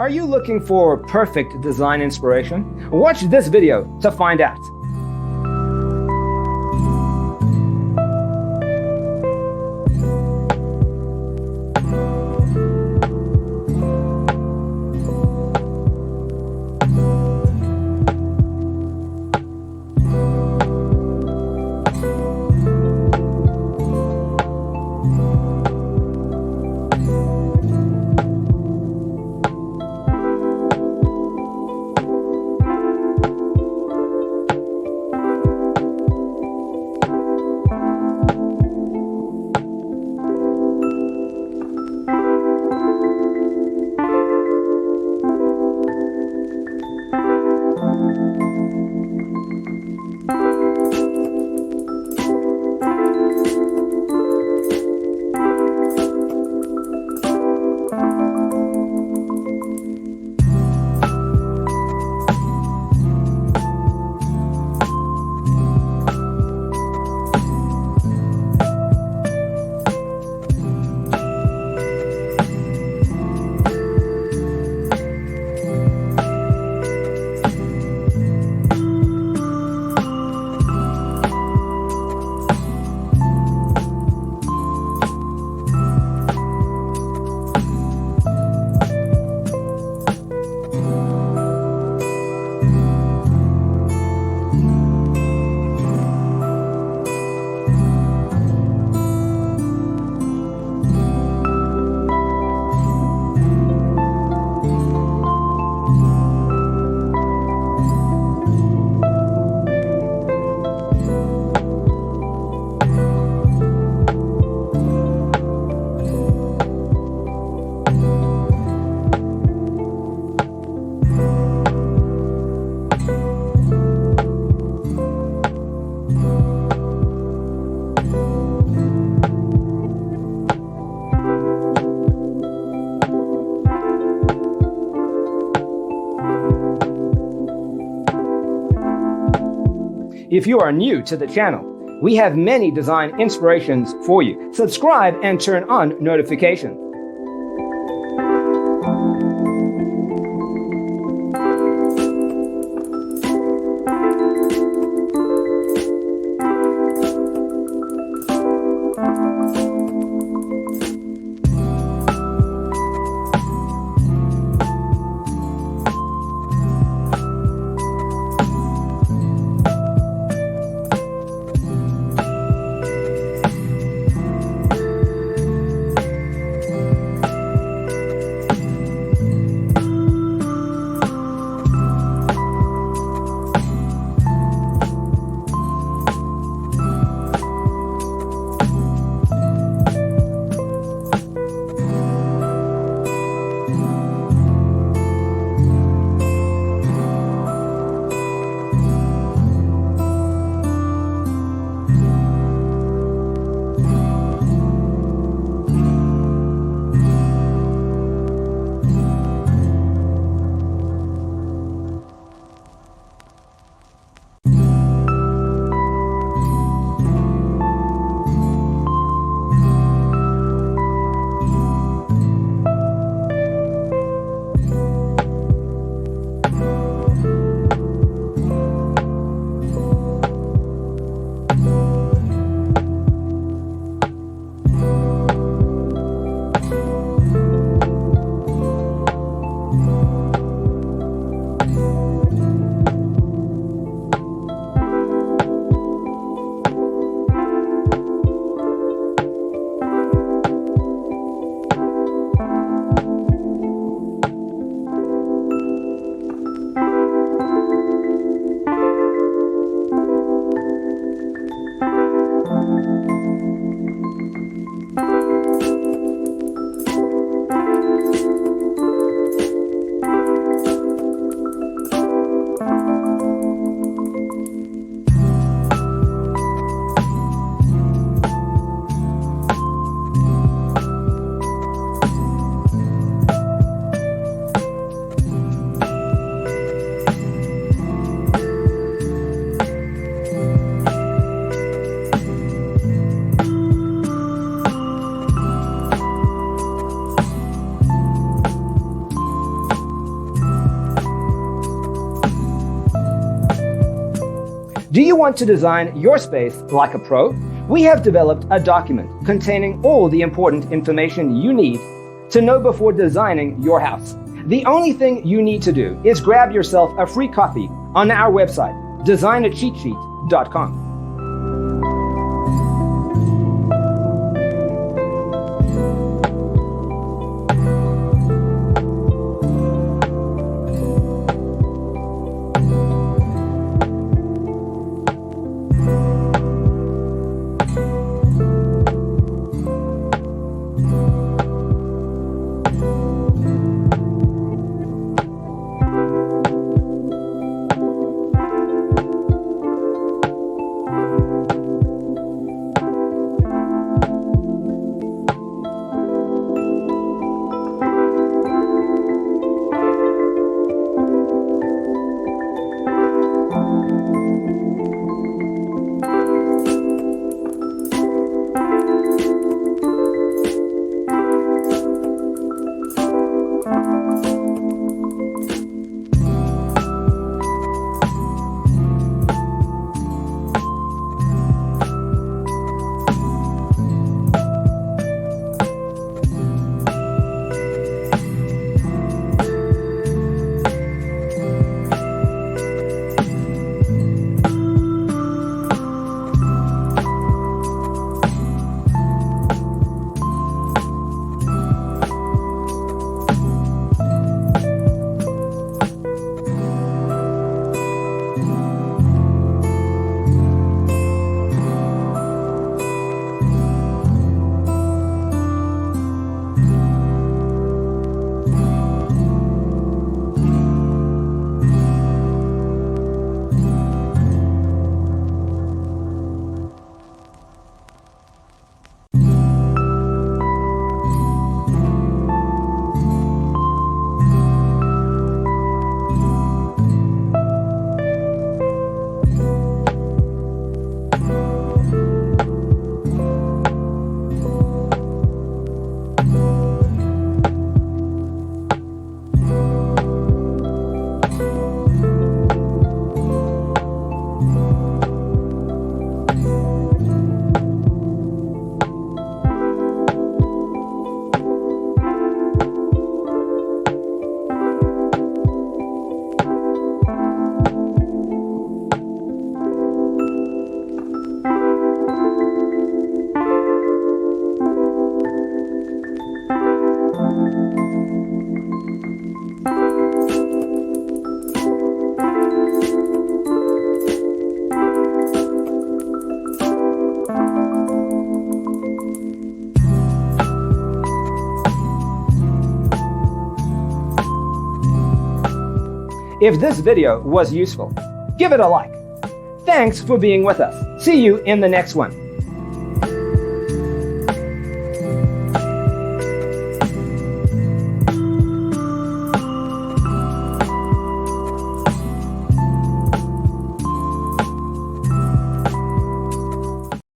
Are you looking for perfect design inspiration? Watch this video to find out. If you are new to the channel, we have many design inspirations for you. Subscribe and turn on notifications. Do you want to design your space like a pro? We have developed a document containing all the important information you need to know before designing your house. The only thing you need to do is grab yourself a free copy on our website, designacheatsheet.com. If this video was useful, give it a like. Thanks for being with us. See you in the next one.